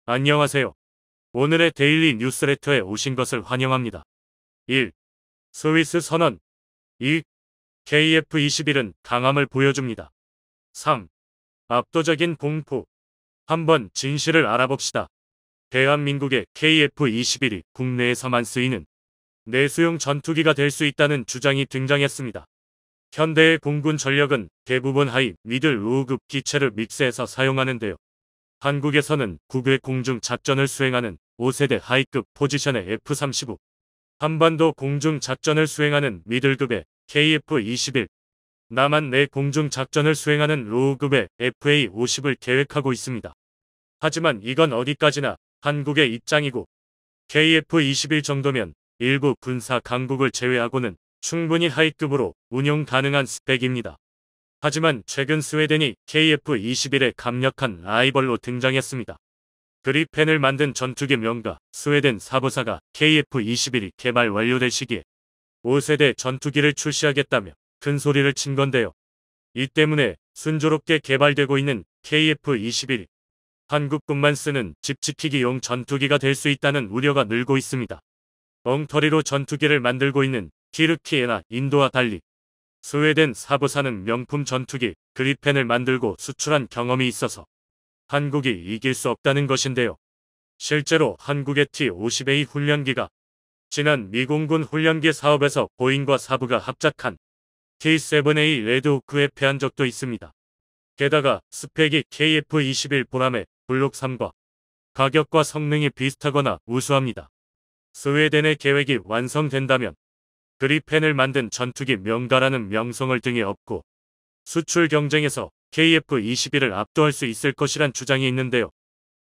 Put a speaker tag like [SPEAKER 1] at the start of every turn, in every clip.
[SPEAKER 1] 안녕하세요. 오늘의 데일리 뉴스레터에 오신 것을 환영합니다. 1. 스위스 선언. 2. KF-21은 강함을 보여줍니다. 3. 압도적인 공포. 한번 진실을 알아봅시다. 대한민국의 KF-21이 국내에서만 쓰이는 내수용 전투기가 될 수 있다는 주장이 등장했습니다. 현대의 공군 전력은 대부분 하이, 미들, 로우급 기체를 믹스해서 사용하는데요. 한국에서는 국외 공중 작전을 수행하는 5세대 하이급 포지션의 F-35, 한반도 공중 작전을 수행하는 미들급의 KF-21, 남한 내 공중 작전을 수행하는 로우급의 FA-50을 계획하고 있습니다. 하지만 이건 어디까지나 한국의 입장이고, KF-21 정도면 일부 군사 강국을 제외하고는 충분히 하이급으로 운용 가능한 스펙입니다. 하지만 최근 스웨덴이 KF-21의 강력한 라이벌로 등장했습니다. 그리펜을 만든 전투기 명가 스웨덴 사부사가 KF-21이 개발 완료될 시기에 5세대 전투기를 출시하겠다며 큰 소리를 친 건데요. 이 때문에 순조롭게 개발되고 있는 KF-21이 한국군만 쓰는 집 지키기용 전투기가 될 수 있다는 우려가 늘고 있습니다. 엉터리로 전투기를 만들고 있는 티르키예나 인도와 달리 스웨덴 사부사는 명품 전투기 그리펜을 만들고 수출한 경험이 있어서 한국이 이길 수 없다는 것인데요. 실제로 한국의 T-50A 훈련기가 지난 미공군 훈련기 사업에서 보잉과 사부가 합작한 T-7A 레드호크에 패한 적도 있습니다. 게다가 스펙이 KF-21 보람의 블록 3과 가격과 성능이 비슷하거나 우수합니다. 스웨덴의 계획이 완성된다면 그리펜을 만든 전투기 명가라는 명성을 등에 업고 수출 경쟁에서 KF-21을 압도할 수 있을 것이란 주장이 있는데요.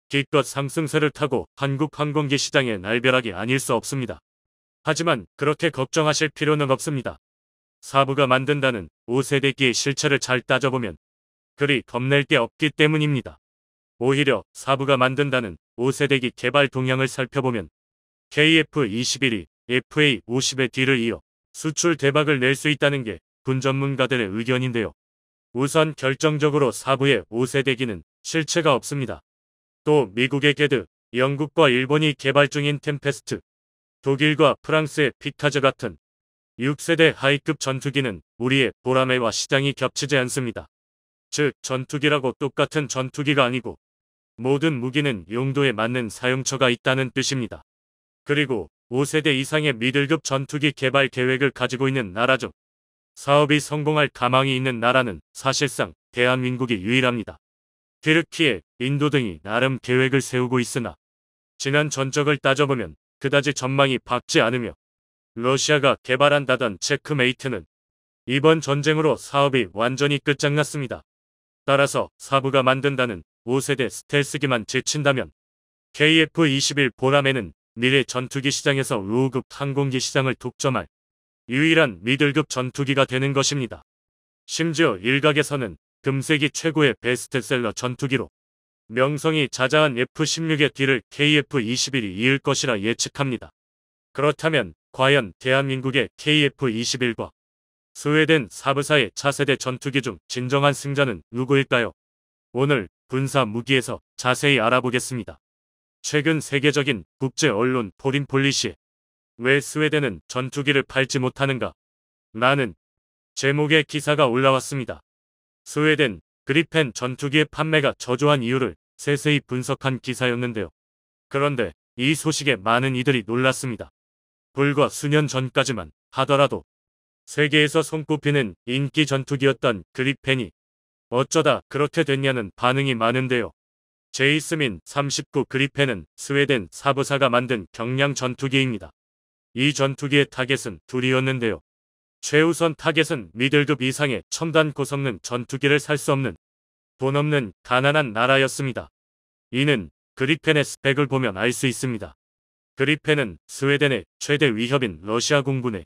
[SPEAKER 1] 기껏 상승세를 타고 한국 항공기 시장의 날벼락이 아닐 수 없습니다. 하지만 그렇게 걱정하실 필요는 없습니다. 사부가 만든다는 5세대기의 실체를 잘 따져보면 그리 겁낼 게 없기 때문입니다. 오히려 사부가 만든다는 5세대기 개발 동향을 살펴보면 KF-21이 FA-50의 뒤를 이어 수출 대박을 낼 수 있다는 게 군 전문가들의 의견인데요. 우선 결정적으로 사부의 5세대기는 실체가 없습니다. 또 미국의 게드, 영국과 일본이 개발 중인 템페스트, 독일과 프랑스의 피카즈 같은 6세대 하이급 전투기는 우리의 보라매와 시장이 겹치지 않습니다. 즉 전투기라고 똑같은 전투기가 아니고 모든 무기는 용도에 맞는 사용처가 있다는 뜻입니다. 그리고 5세대 이상의 미들급 전투기 개발 계획을 가지고 있는 나라 중 사업이 성공할 가망이 있는 나라는 사실상 대한민국이 유일합니다. 튀르키예, 인도 등이 나름 계획을 세우고 있으나 지난 전적을 따져보면 그다지 전망이 밝지 않으며 러시아가 개발한다던 체크메이트는 이번 전쟁으로 사업이 완전히 끝장났습니다. 따라서 사부가 만든다는 5세대 스텔스기만 제친다면 KF-21 보라매는 미래 전투기 시장에서 로우급 항공기 시장을 독점할 유일한 미들급 전투기가 되는 것입니다. 심지어 일각에서는 금세기 최고의 베스트셀러 전투기로 명성이 자자한 F-16의 뒤를 KF-21이 이을 것이라 예측합니다. 그렇다면 과연 대한민국의 KF-21과 스웨덴 사부사의 차세대 전투기 중 진정한 승자는 누구일까요? 오늘 군사 무기에서 자세히 알아보겠습니다. 최근 세계적인 국제 언론 포린 폴리시에 왜 스웨덴은 전투기를 팔지 못하는가? 라는 제목의 기사가 올라왔습니다. 스웨덴 그리펜 전투기의 판매가 저조한 이유를 세세히 분석한 기사였는데요. 그런데 이 소식에 많은 이들이 놀랐습니다. 불과 수년 전까지만 하더라도 세계에서 손꼽히는 인기 전투기였던 그리펜이 어쩌다 그렇게 됐냐는 반응이 많은데요. 제이스민 39 그리펜은 스웨덴 사부사가 만든 경량 전투기입니다. 이 전투기의 타겟은 둘이었는데요. 최우선 타겟은 미들급 이상의 첨단 고성능 전투기를 살 수 없는 돈 없는 가난한 나라였습니다. 이는 그리펜의 스펙을 보면 알 수 있습니다. 그리펜은 스웨덴의 최대 위협인 러시아 공군의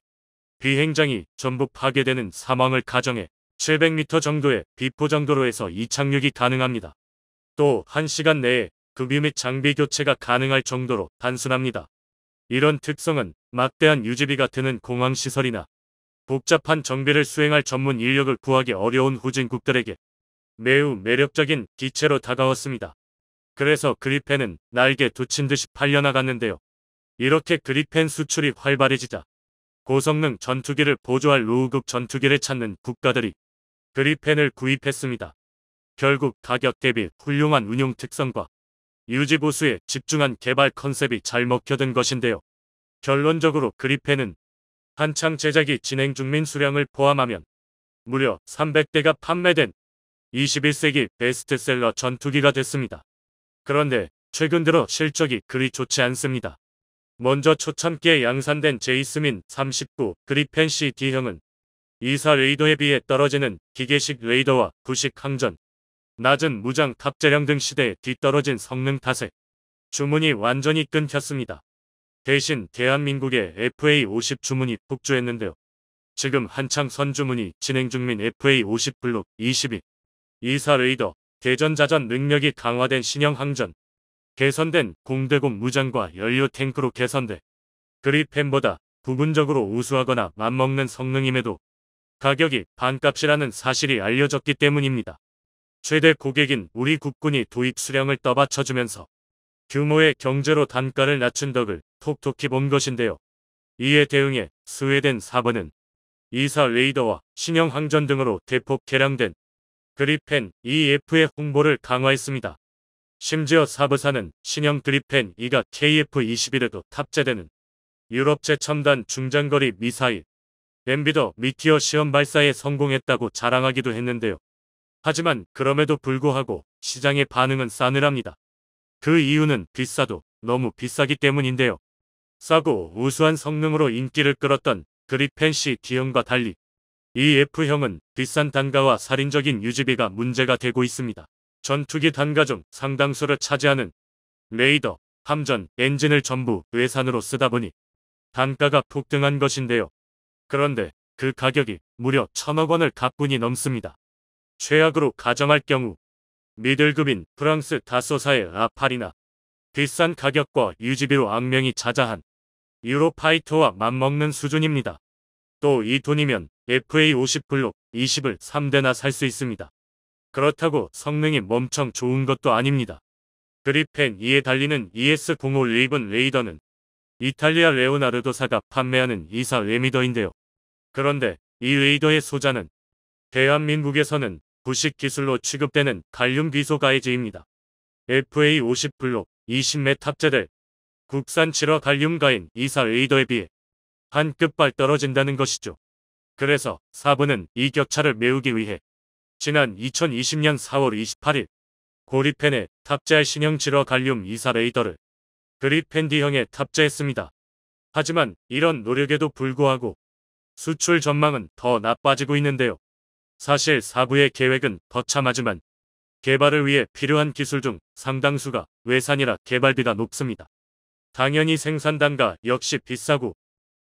[SPEAKER 1] 비행장이 전부 파괴되는 상황을 가정해 700m 정도의 비포 정도로에서 이착륙이 가능합니다. 또 1시간 내에 급유 및 장비 교체가 가능할 정도로 단순합니다. 이런 특성은 막대한 유지비가 드는 공항시설이나 복잡한 정비를 수행할 전문 인력을 구하기 어려운 후진국들에게 매우 매력적인 기체로 다가왔습니다. 그래서 그리펜은 날개 돋친 듯이 팔려나갔는데요. 이렇게 그리펜 수출이 활발해지자 고성능 전투기를 보조할 로우급 전투기를 찾는 국가들이 그리펜을 구입했습니다. 결국 가격 대비 훌륭한 운용 특성과 유지 보수에 집중한 개발 컨셉이 잘 먹혀든 것인데요. 결론적으로 그리펜은 한창 제작이 진행 중인 수량을 포함하면 무려 300대가 판매된 21세기 베스트셀러 전투기가 됐습니다. 그런데 최근 들어 실적이 그리 좋지 않습니다. 먼저 초창기에 양산된 제이스민 39 그리펜 C D형은 2사 레이더에 비해 떨어지는 기계식 레이더와 부식 항전, 낮은 무장 탑재량 등 시대에 뒤떨어진 성능 탓에 주문이 완전히 끊겼습니다. 대신 대한민국의 FA50 주문이 폭주했는데요. 지금 한창 선주문이 진행 중인 FA50 블록 22 2사 레이더, 대전자전 능력이 강화된 신형 항전, 개선된 공대공 무장과 연료 탱크로 개선돼 그리펜보다 부분적으로 우수하거나 맞먹는 성능임에도 가격이 반값이라는 사실이 알려졌기 때문입니다. 최대 고객인 우리 국군이 도입 수량을 떠받쳐주면서 규모의 경제로 단가를 낮춘 덕을 톡톡히 본 것인데요. 이에 대응해 스웨덴 사브는 2사 레이더와 신형 항전 등으로 대폭 개량된 그리펜 EF의 홍보를 강화했습니다. 심지어 사브사는 신형 그리펜 2가 KF-21에도 탑재되는 유럽 최첨단 중장거리 미사일 엠비더 미티어 시험 발사에 성공했다고 자랑하기도 했는데요. 하지만 그럼에도 불구하고 시장의 반응은 싸늘합니다. 그 이유는 비싸도 너무 비싸기 때문인데요. 싸고 우수한 성능으로 인기를 끌었던 그리펜 C D형과 달리 EF형은 비싼 단가와 살인적인 유지비가 문제가 되고 있습니다. 전투기 단가 중 상당수를 차지하는 레이더, 함전, 엔진을 전부 외산으로 쓰다 보니 단가가 폭등한 것인데요. 그런데 그 가격이 무려 1,000억 원을 가뿐히 넘습니다. 최악으로 가정할 경우 미들급인 프랑스 다소사의 라팔이나 비싼 가격과 유지비로 악명이 자자한 유로파이터와 맞먹는 수준입니다. 또 이 돈이면 FA50 블록 20을 3대나 살 수 있습니다. 그렇다고 성능이 엄청 좋은 것도 아닙니다. 그리펜 2에 달리는 ES-05 레이븐 레이더는 이탈리아 레오나르도사가 판매하는 2사 레미더인데요. 그런데 이 레이더의 소자는 대한민국에서는 부식 기술로 취급되는 갈륨 귀소 가해제입니다. FA50 블록 20매 탑재될 국산 7호 갈륨 가인 2사 레이더에 비해 한 끗발 떨어진다는 것이죠. 그래서 사브는 이 격차를 메우기 위해 지난 2020년 4월 28일 고리펜에 탑재할 신형 7호 갈륨 2사 레이더를 그리펜 D형에 탑재했습니다. 하지만 이런 노력에도 불구하고 수출 전망은 더 나빠지고 있는데요. 사실 사브의 계획은 거참하지만 개발을 위해 필요한 기술 중 상당수가 외산이라 개발비가 높습니다. 당연히 생산 단가 역시 비싸고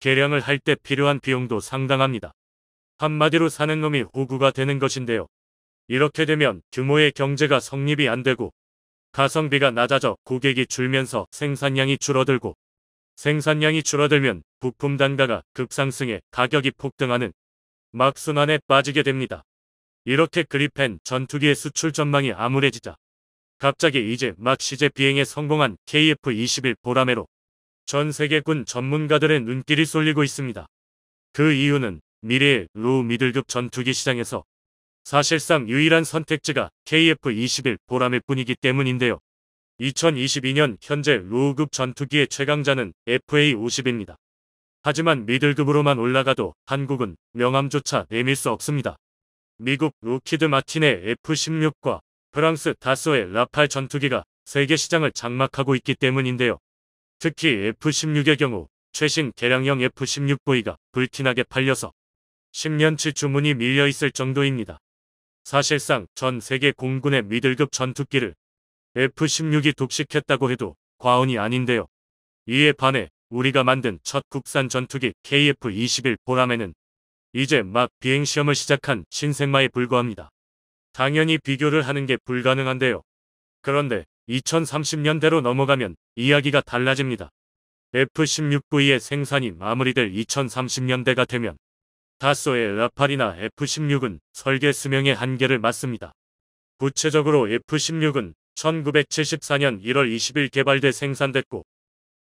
[SPEAKER 1] 개량을 할 때 필요한 비용도 상당합니다. 한마디로 사는 놈이 호구가 되는 것인데요. 이렇게 되면 규모의 경제가 성립이 안 되고 가성비가 낮아져 고객이 줄면서 생산량이 줄어들고 생산량이 줄어들면 부품 단가가 급상승해 가격이 폭등하는 막순환에 빠지게 됩니다. 이렇게 그리펜 전투기의 수출 전망이 암울해지자 갑자기 이제 막 시제 비행에 성공한 KF-21 보라매로 전 세계 군 전문가들의 눈길이 쏠리고 있습니다. 그 이유는 미래의 로우 미들급 전투기 시장에서 사실상 유일한 선택지가 KF-21 보라매 뿐이기 때문인데요. 2022년 현재 로우급 전투기의 최강자는 FA-50입니다. 하지만 미들급으로만 올라가도 한국은 명함조차 내밀 수 없습니다. 미국 로키드 마틴의 F-16과 프랑스 다소의 라팔 전투기가 세계 시장을 장악하고 있기 때문인데요. 특히 F-16의 경우 최신 개량형 F-16V가 불티나게 팔려서 10년치 주문이 밀려있을 정도입니다. 사실상 전 세계 공군의 미들급 전투기를 F-16이 독식했다고 해도 과언이 아닌데요. 이에 반해 우리가 만든 첫 국산 전투기 KF-21 보라매는 이제 막 비행시험을 시작한 신생마에 불과합니다. 당연히 비교를 하는 게 불가능한데요. 그런데 2030년대로 넘어가면 이야기가 달라집니다. F-16V의 생산이 마무리될 2030년대가 되면 다소의 라팔이나 F-16은 설계 수명의 한계를 맞습니다. 구체적으로 F-16은 1974년 1월 20일 개발돼 생산됐고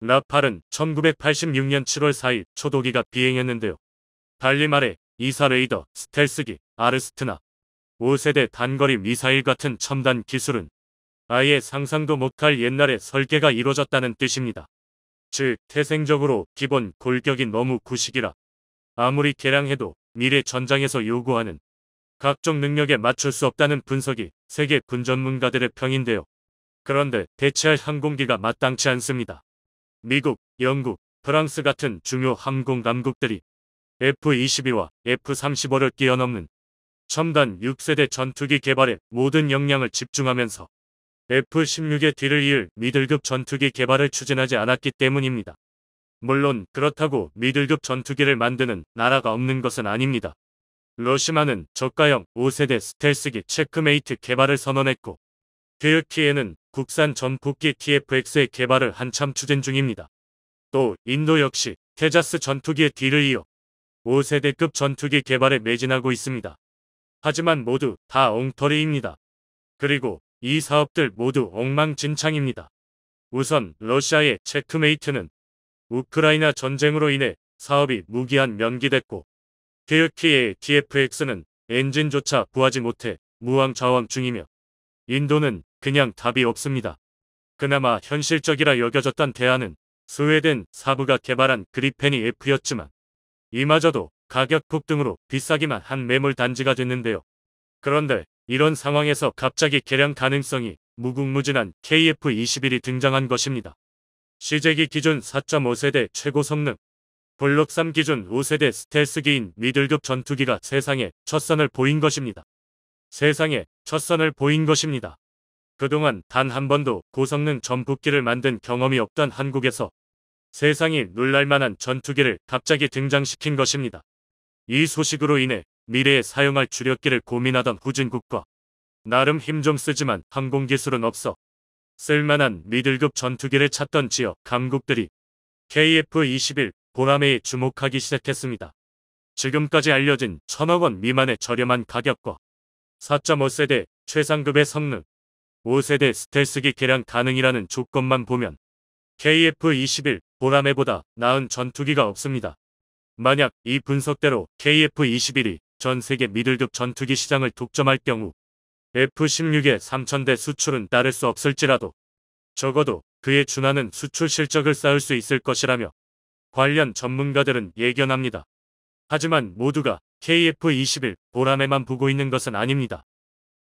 [SPEAKER 1] 라팔은 1986년 7월 4일 초도기가 비행했는데요. 달리 말해 이사 레이더, 스텔스기, 아르스트나 5세대 단거리 미사일 같은 첨단 기술은 아예 상상도 못할 옛날에 설계가 이루어졌다는 뜻입니다. 즉 태생적으로 기본 골격이 너무 구식이라 아무리 개량해도 미래 전장에서 요구하는 각종 능력에 맞출 수 없다는 분석이 세계 군 전문가들의 평인데요. 그런데 대체할 항공기가 마땅치 않습니다. 미국, 영국, 프랑스 같은 중요 항공 강국들이 F-22와 F-35를 뛰어넘는 첨단 6세대 전투기 개발에 모든 역량을 집중하면서 F-16의 뒤를 이을 미들급 전투기 개발을 추진하지 않았기 때문입니다. 물론 그렇다고 미들급 전투기를 만드는 나라가 없는 것은 아닙니다. 러시아는 저가형 5세대 스텔스기 체크메이트 개발을 선언했고 튀르키예는 국산 전폭기 TFX의 개발을 한참 추진 중입니다. 또 인도 역시 테자스 전투기의 뒤를 이어 5세대급 전투기 개발에 매진하고 있습니다. 하지만 모두 다 엉터리입니다. 그리고 이 사업들 모두 엉망진창입니다. 우선 러시아의 체크메이트는 우크라이나 전쟁으로 인해 사업이 무기한 면기됐고 튀르키예의 TFX는 엔진조차 구하지 못해 무왕좌왕 중이며 인도는 그냥 답이 없습니다. 그나마 현실적이라 여겨졌던 대안은 스웨덴 사부가 개발한 그리펜이 F였지만 이마저도 가격 폭등으로 비싸기만 한 매물 단지가 됐는데요. 그런데 이런 상황에서 갑자기 개량 가능성이 무궁무진한 KF-21이 등장한 것입니다. 시제기 기준 4.5세대 최고 성능, 블록 3 기준 5세대 스텔스기인 미들급 전투기가 세상에 첫 선을 보인 것입니다. 세상에 첫 선을 보인 것입니다. 그동안 단 한 번도 고성능 전폭기를 만든 경험이 없던 한국에서 세상이 놀랄만한 전투기를 갑자기 등장시킨 것입니다. 이 소식으로 인해 미래에 사용할 주력기를 고민하던 후진국과 나름 힘 좀 쓰지만 항공기술은 없어 쓸만한 미들급 전투기를 찾던 지역 강국들이 KF-21 보라매에 주목하기 시작했습니다. 지금까지 알려진 1,000억 원 미만의 저렴한 가격과 4.5세대 최상급의 성능, 5세대 스텔스기 개량 가능이라는 조건만 보면 KF-21 보라매보다 나은 전투기가 없습니다. 만약 이 분석대로 KF-21이 전 세계 미들급 전투기 시장을 독점할 경우 F-16의 3,000대 수출은 따를 수 없을지라도 적어도 그에 준하는 수출 실적을 쌓을 수 있을 것이라며 관련 전문가들은 예견합니다. 하지만 모두가 KF-21 보라매만 보고 있는 것은 아닙니다.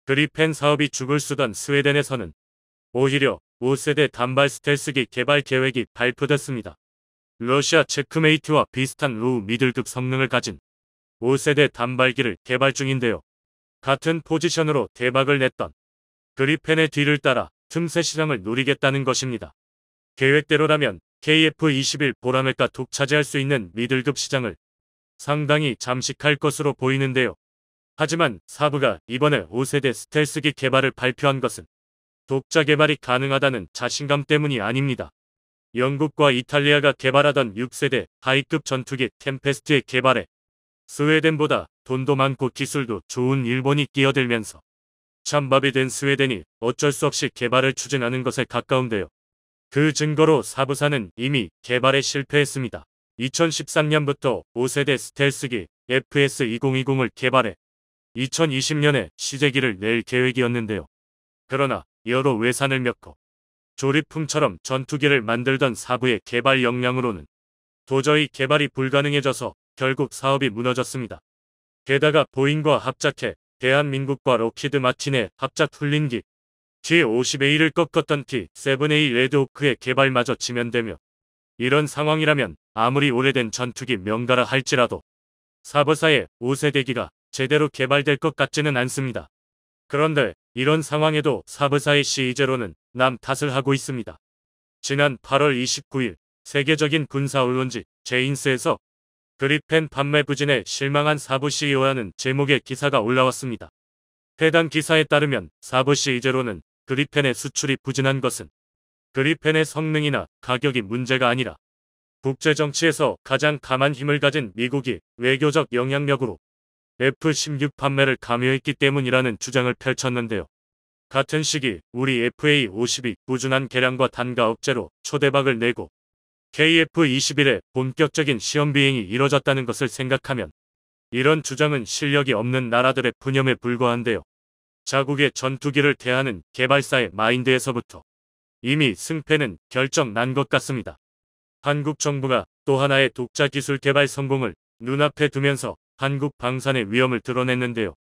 [SPEAKER 1] 그리펜 사업이 죽을 쓰던 스웨덴에서는 오히려 5세대 단발 스텔스기 개발 계획이 발표됐습니다. 러시아 체크메이트와 비슷한 로우 미들급 성능을 가진 5세대 단발기를 개발 중인데요. 같은 포지션으로 대박을 냈던 그리펜의 뒤를 따라 틈새 시장을 노리겠다는 것입니다. 계획대로라면 KF-21 보라매가 독차지할 수 있는 미들급 시장을 상당히 잠식할 것으로 보이는데요. 하지만 사부가 이번에 5세대 스텔스기 개발을 발표한 것은 독자 개발이 가능하다는 자신감 때문이 아닙니다. 영국과 이탈리아가 개발하던 6세대 하이급 전투기 템페스트의 개발에 스웨덴보다 돈도 많고 기술도 좋은 일본이 끼어들면서 찬밥이 된 스웨덴이 어쩔 수 없이 개발을 추진하는 것에 가까운데요. 그 증거로 사부사는 이미 개발에 실패했습니다. 2013년부터 5세대 스텔스기 FS-2020을 개발해 2020년에 시제기를 낼 계획이었는데요. 그러나 여러 외산을 겪고 조립품처럼 전투기를 만들던 사부의 개발 역량으로는 도저히 개발이 불가능해져서 결국 사업이 무너졌습니다. 게다가 보잉과 합작해 대한민국과 록히드 마틴의 합작 툴린기 T-50A를 꺾었던 T-7A 레드호크의 개발마저 지면되며 이런 상황이라면 아무리 오래된 전투기 명가라 할지라도 사부사의 5세대기가 제대로 개발될 것 같지는 않습니다. 그런데 이런 상황에도 사부사의 C-0는 남 탓을 하고 있습니다. 지난 8월 29일 세계적인 군사 언론지 제인스에서 그리펜 판매 부진에 실망한 사부 CEO라는 제목의 기사가 올라왔습니다. 해당 기사에 따르면 사부 C-0는 그리펜의 수출이 부진한 것은 그리펜의 성능이나 가격이 문제가 아니라 국제정치에서 가장 강한 힘을 가진 미국이 외교적 영향력으로 F-16 판매를 강요했기 때문이라는 주장을 펼쳤는데요. 같은 시기 우리 FA-50이 꾸준한 개량과 단가 억제로 초대박을 내고 KF-21의 본격적인 시험 비행이 이뤄졌다는 것을 생각하면 이런 주장은 실력이 없는 나라들의 푸념에 불과한데요. 자국의 전투기를 대하는 개발사의 마인드에서부터 이미 승패는 결정 난 것 같습니다. 한국 정부가 또 하나의 독자 기술 개발 성공을 눈앞에 두면서 한국 방산의 위험을 드러냈는데요.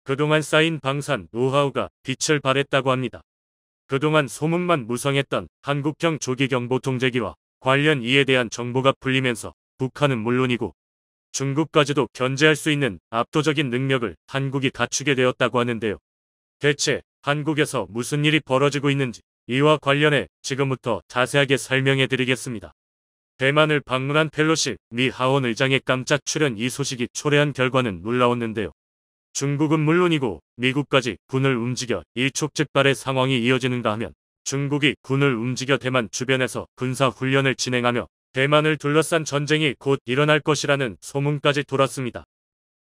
[SPEAKER 1] 그동안 쌓인 방산 노하우가 빛을 발했다고 합니다. 그동안 소문만 무성했던 한국형 조기경보통제기와 관련 이에 대한 정보가 풀리면서 북한은 물론이고 중국까지도 견제할 수 있는 압도적인 능력을 한국이 갖추게 되었다고 하는데요. 대체 한국에서 무슨 일이 벌어지고 있는지 이와 관련해 지금부터 자세하게 설명해 드리겠습니다. 대만을 방문한 펠로시 미 하원 의장의 깜짝 출연 이 소식이 초래한 결과는 놀라웠는데요. 중국은 물론이고 미국까지 군을 움직여 일촉즉발의 상황이 이어지는가 하면 중국이 군을 움직여 대만 주변에서 군사훈련을 진행하며 대만을 둘러싼 전쟁이 곧 일어날 것이라는 소문까지 돌았습니다.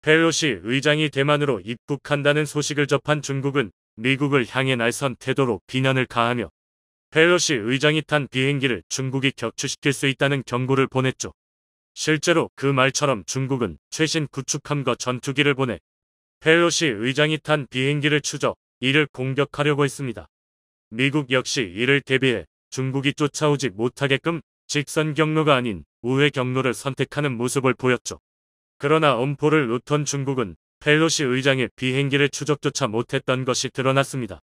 [SPEAKER 1] 펠로시 의장이 대만으로 입국한다는 소식을 접한 중국은 미국을 향해 날선 태도로 비난을 가하며 펠로시 의장이 탄 비행기를 중국이 격추시킬 수 있다는 경고를 보냈죠. 실제로 그 말처럼 중국은 최신 구축함과 전투기를 보내 펠로시 의장이 탄 비행기를 추적, 이를 공격하려고 했습니다. 미국 역시 이를 대비해 중국이 쫓아오지 못하게끔 직선 경로가 아닌 우회 경로를 선택하는 모습을 보였죠. 그러나 엄포를 놓던 중국은 펠로시 의장의 비행기를 추적조차 못했던 것이 드러났습니다.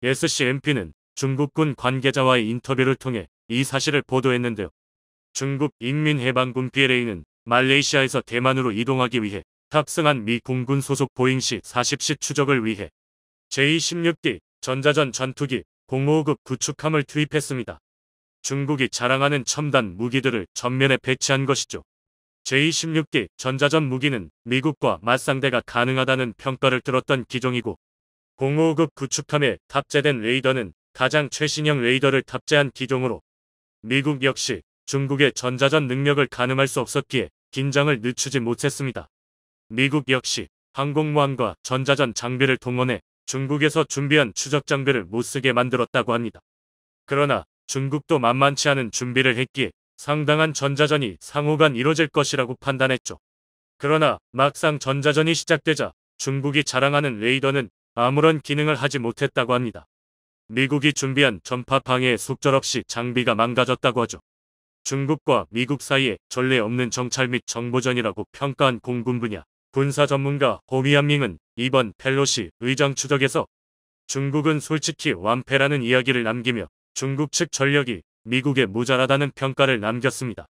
[SPEAKER 1] SCMP는 중국군 관계자와의 인터뷰를 통해 이 사실을 보도했는데요. 중국 인민해방군 PLA는 말레이시아에서 대만으로 이동하기 위해 탑승한 미 공군 소속 보잉 C-40C 추적을 위해 제-16D 전자전 전투기 055급 구축함을 투입했습니다. 중국이 자랑하는 첨단 무기들을 전면에 배치한 것이죠. 제-16D 전자전 무기는 미국과 맞상대가 가능하다는 평가를 들었던 기종이고 055급 구축함에 탑재된 레이더는 가장 최신형 레이더를 탑재한 기종으로 미국 역시 중국의 전자전 능력을 가늠할 수 없었기에 긴장을 늦추지 못했습니다. 미국 역시 항공모함과 전자전 장비를 동원해 중국에서 준비한 추적 장비를 못쓰게 만들었다고 합니다. 그러나 중국도 만만치 않은 준비를 했기에 상당한 전자전이 상호간 이뤄질 것이라고 판단했죠. 그러나 막상 전자전이 시작되자 중국이 자랑하는 레이더는 아무런 기능을 하지 못했다고 합니다. 미국이 준비한 전파 방해에 속절없이 장비가 망가졌다고 하죠. 중국과 미국 사이에 전례 없는 정찰 및 정보전이라고 평가한 공군 분야 군사 전문가 호미한밍은 이번 펠로시 의장 추적에서 중국은 솔직히 완패라는 이야기를 남기며 중국 측 전력이 미국에 모자라다는 평가를 남겼습니다.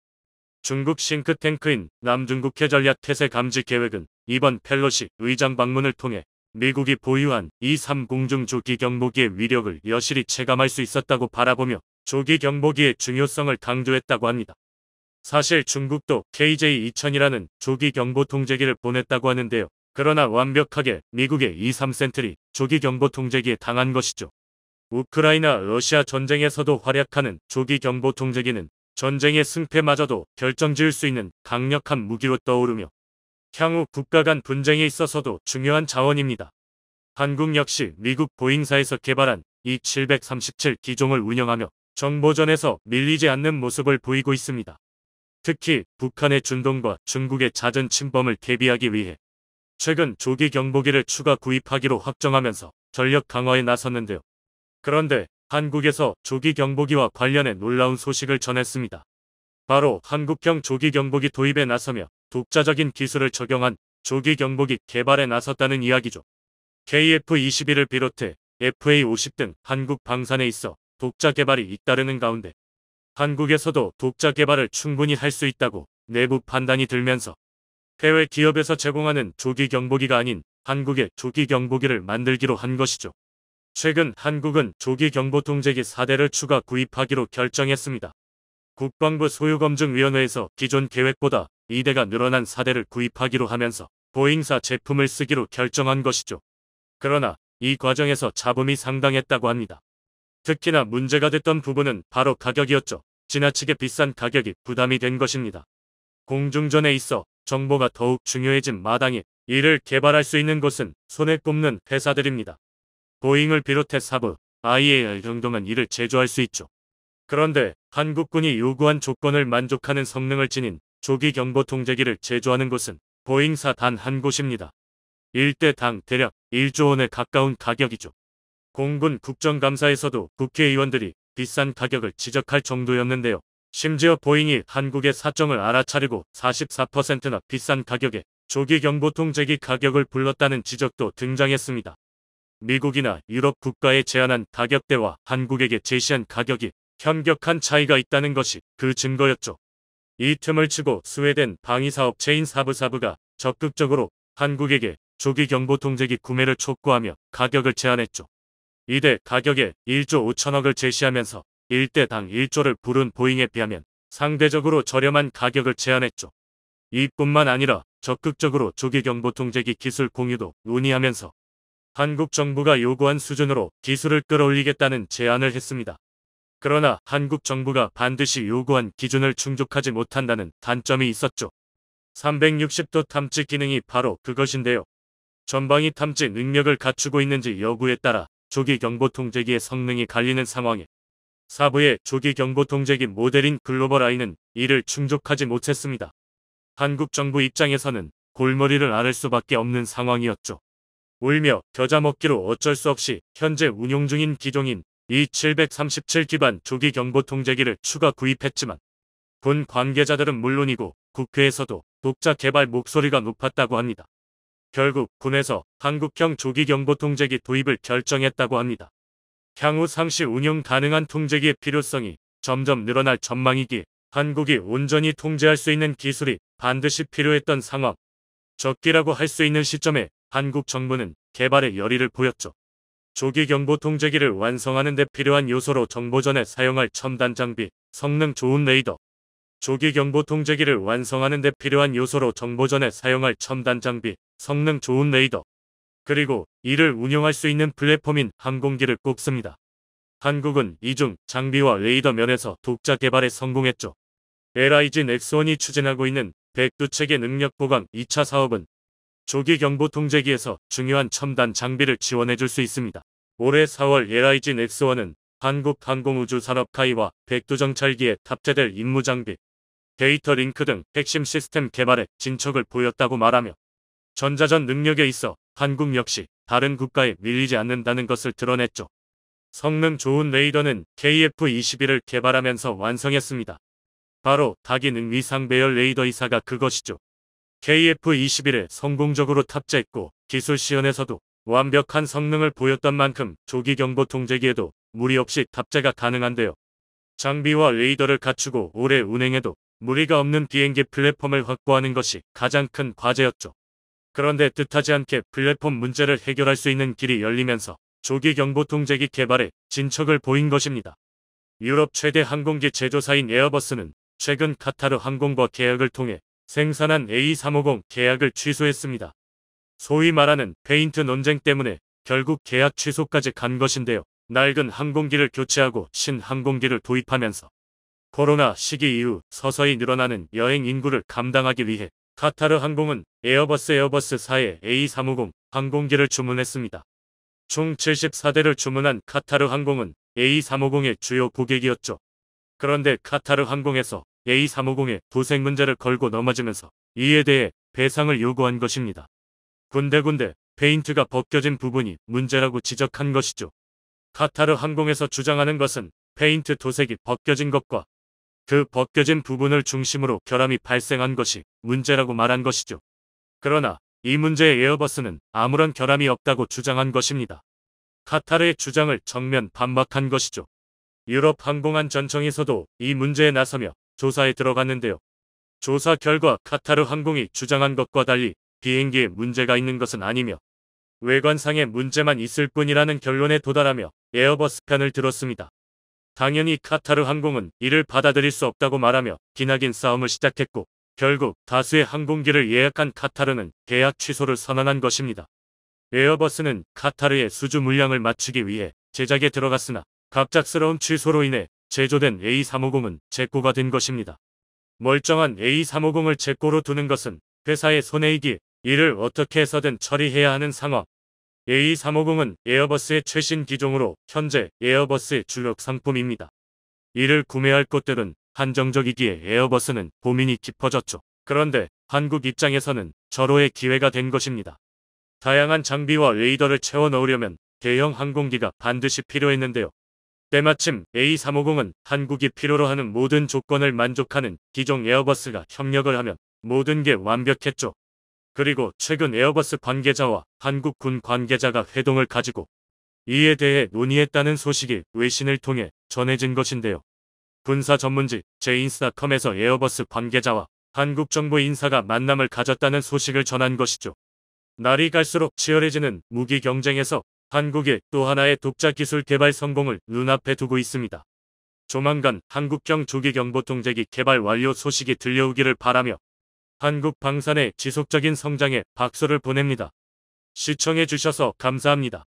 [SPEAKER 1] 중국 싱크탱크인 남중국해 전략 태세 감지 계획은 이번 펠로시 의장 방문을 통해 미국이 보유한 E-3 공중 조기 경보기의 위력을 여실히 체감할 수 있었다고 바라보며 조기 경보기의 중요성을 강조했다고 합니다. 사실 중국도 KJ-2000이라는 조기 경보 통제기를 보냈다고 하는데요. 그러나 완벽하게 미국의 E-3 센트리 조기 경보 통제기에 당한 것이죠. 우크라이나 러시아 전쟁에서도 활약하는 조기 경보 통제기는 전쟁의 승패마저도 결정지을 수 있는 강력한 무기로 떠오르며 향후 국가 간 분쟁에 있어서도 중요한 자원입니다. 한국 역시 미국 보잉사에서 개발한 E-737 기종을 운영하며 정보전에서 밀리지 않는 모습을 보이고 있습니다. 특히 북한의 준동과 중국의 잦은 침범을 대비하기 위해 최근 조기 경보기를 추가 구입하기로 확정하면서 전력 강화에 나섰는데요. 그런데 한국에서 조기 경보기와 관련해 놀라운 소식을 전했습니다. 바로 한국형 조기 경보기 도입에 나서며 독자적인 기술을 적용한 조기 경보기 개발에 나섰다는 이야기죠. KF-21을 비롯해 FA-50 등 한국 방산에 있어 독자 개발이 잇따르는 가운데 한국에서도 독자 개발을 충분히 할 수 있다고 내부 판단이 들면서 해외 기업에서 제공하는 조기 경보기가 아닌 한국의 조기 경보기를 만들기로 한 것이죠. 최근 한국은 조기 경보 통제기 4대를 추가 구입하기로 결정했습니다. 국방부 소유검증위원회에서 기존 계획보다 2대가 늘어난 4대를 구입하기로 하면서 보잉사 제품을 쓰기로 결정한 것이죠. 그러나 이 과정에서 잡음이 상당했다고 합니다. 특히나 문제가 됐던 부분은 바로 가격이었죠. 지나치게 비싼 가격이 부담이 된 것입니다. 공중전에 있어 정보가 더욱 중요해진 마당에 이를 개발할 수 있는 곳은 손에 꼽는 회사들입니다. 보잉을 비롯해 사브, IAR 정도면 이를 제조할 수 있죠. 그런데 한국군이 요구한 조건을 만족하는 성능을 지닌 조기 경보 통제기를 제조하는 곳은 보잉사 단 한 곳입니다. 일대당 대략 1조 원에 가까운 가격이죠. 공군 국정감사에서도 국회의원들이 비싼 가격을 지적할 정도였는데요. 심지어 보잉이 한국의 사정을 알아차리고 44%나 비싼 가격에 조기 경보 통제기 가격을 불렀다는 지적도 등장했습니다. 미국이나 유럽 국가에 제한한 가격대와 한국에게 제시한 가격이 현격한 차이가 있다는 것이 그 증거였죠. 이 틈을 치고 스웨덴 방위사업체인 사브사브가 적극적으로 한국에게 조기 경보 통제기 구매를 촉구하며 가격을 제한했죠. 이때 가격에 1조 5천억을 제시하면서 1대당 1조를 부른 보잉에 비하면 상대적으로 저렴한 가격을 제안했죠. 이뿐만 아니라 적극적으로 조기 경보 통제기 기술 공유도 논의하면서 한국 정부가 요구한 수준으로 기술을 끌어올리겠다는 제안을 했습니다. 그러나 한국 정부가 반드시 요구한 기준을 충족하지 못한다는 단점이 있었죠. 360도 탐지 기능이 바로 그것인데요. 전방위 탐지 능력을 갖추고 있는지 여부에 따라 조기 경보 통제기의 성능이 갈리는 상황에 사부의 조기 경보 통제기 모델인 글로벌 아이는 이를 충족하지 못했습니다. 한국 정부 입장에서는 골머리를 앓을 수밖에 없는 상황이었죠. 울며 겨자 먹기로 어쩔 수 없이 현재 운용 중인 기종인 E737 기반 조기 경보 통제기를 추가 구입했지만 군 관계자들은 물론이고 국회에서도 독자 개발 목소리가 높았다고 합니다. 결국 군에서 한국형 조기 경보 통제기 도입을 결정했다고 합니다. 향후 상시 운용 가능한 통제기의 필요성이 점점 늘어날 전망이기에 한국이 온전히 통제할 수 있는 기술이 반드시 필요했던 상황. 적기라고 할 수 있는 시점에 한국 정부는 개발에 열의를 보였죠. 조기 경보 통제기를 완성하는 데 필요한 요소로 정보전에 사용할 첨단 장비, 성능 좋은 레이더. 조기 경보 통제기를 완성하는 데 필요한 요소로 정보전에 사용할 첨단 장비, 성능 좋은 레이더. 그리고 이를 운용할 수 있는 플랫폼인 항공기를 꼽습니다. 한국은 이중 장비와 레이더 면에서 독자 개발에 성공했죠. LIG 넥스원이 추진하고 있는 백두체계 능력 보강 2차 사업은 조기 경보 통제기에서 중요한 첨단 장비를 지원해줄 수 있습니다. 올해 4월 LIG 넥스원은 한국항공우주산업카이와 백두정찰기에 탑재될 임무장비, 데이터 링크 등 핵심 시스템 개발에 진척을 보였다고 말하며 전자전 능력에 있어 한국 역시 다른 국가에 밀리지 않는다는 것을 드러냈죠. 성능 좋은 레이더는 KF-21을 개발하면서 완성했습니다. 바로 다기능 위상 배열 레이더 이사가 그것이죠. KF-21에 성공적으로 탑재했고 기술 시연에서도 완벽한 성능을 보였던 만큼 조기 경보 통제기에도 무리 없이 탑재가 가능한데요. 장비와 레이더를 갖추고 오래 운행해도 무리가 없는 비행기 플랫폼을 확보하는 것이 가장 큰 과제였죠. 그런데 뜻하지 않게 플랫폼 문제를 해결할 수 있는 길이 열리면서 조기 경보 통제기 개발에 진척을 보인 것입니다. 유럽 최대 항공기 제조사인 에어버스는 최근 카타르 항공과 계약을 통해 생산한 A350 계약을 취소했습니다. 소위 말하는 페인트 논쟁 때문에 결국 계약 취소까지 간 것인데요. 낡은 항공기를 교체하고 신항공기를 도입하면서 코로나 시기 이후 서서히 늘어나는 여행 인구를 감당하기 위해 카타르 항공은 에어버스사의 A350 항공기를 주문했습니다. 총 74대를 주문한 카타르 항공은 A350의 주요 고객이었죠. 그런데 카타르 항공에서 A350에 도색 문제를 걸고 넘어지면서 이에 대해 배상을 요구한 것입니다. 군데군데 페인트가 벗겨진 부분이 문제라고 지적한 것이죠. 카타르 항공에서 주장하는 것은 페인트 도색이 벗겨진 것과 그 벗겨진 부분을 중심으로 결함이 발생한 것이 문제라고 말한 것이죠. 그러나 이 문제에 에어버스는 아무런 결함이 없다고 주장한 것입니다. 카타르의 주장을 정면 반박한 것이죠. 유럽 항공안전청에서도 이 문제에 나서며 조사에 들어갔는데요. 조사 결과 카타르 항공이 주장한 것과 달리 비행기에 문제가 있는 것은 아니며 외관상의 문제만 있을 뿐이라는 결론에 도달하며 에어버스 편을 들었습니다. 당연히 카타르 항공은 이를 받아들일 수 없다고 말하며 기나긴 싸움을 시작했고 결국 다수의 항공기를 예약한 카타르는 계약 취소를 선언한 것입니다. 에어버스는 카타르의 수주 물량을 맞추기 위해 제작에 들어갔으나 갑작스러운 취소로 인해 제조된 A350은 재고가 된 것입니다. 멀쩡한 A350을 재고로 두는 것은 회사의 손해이기에 이를 어떻게 해서든 처리해야 하는 상황. A350은 에어버스의 최신 기종으로 현재 에어버스의 주력 상품입니다. 이를 구매할 곳들은 한정적이기에 에어버스는 고민이 깊어졌죠. 그런데 한국 입장에서는 절호의 기회가 된 것입니다. 다양한 장비와 레이더를 채워 넣으려면 대형 항공기가 반드시 필요했는데요. 때마침 A350은 한국이 필요로 하는 모든 조건을 만족하는 기종 에어버스가 협력을 하면 모든 게 완벽했죠. 그리고 최근 에어버스 관계자와 한국 군 관계자가 회동을 가지고 이에 대해 논의했다는 소식이 외신을 통해 전해진 것인데요. 군사 전문지 제인스닷컴에서 에어버스 관계자와 한국 정부 인사가 만남을 가졌다는 소식을 전한 것이죠. 날이 갈수록 치열해지는 무기 경쟁에서 한국의 또 하나의 독자 기술 개발 성공을 눈앞에 두고 있습니다. 조만간 한국형 조기경보통제기 개발 완료 소식이 들려오기를 바라며 한국 방산의 지속적인 성장에 박수를 보냅니다. 시청해주셔서 감사합니다.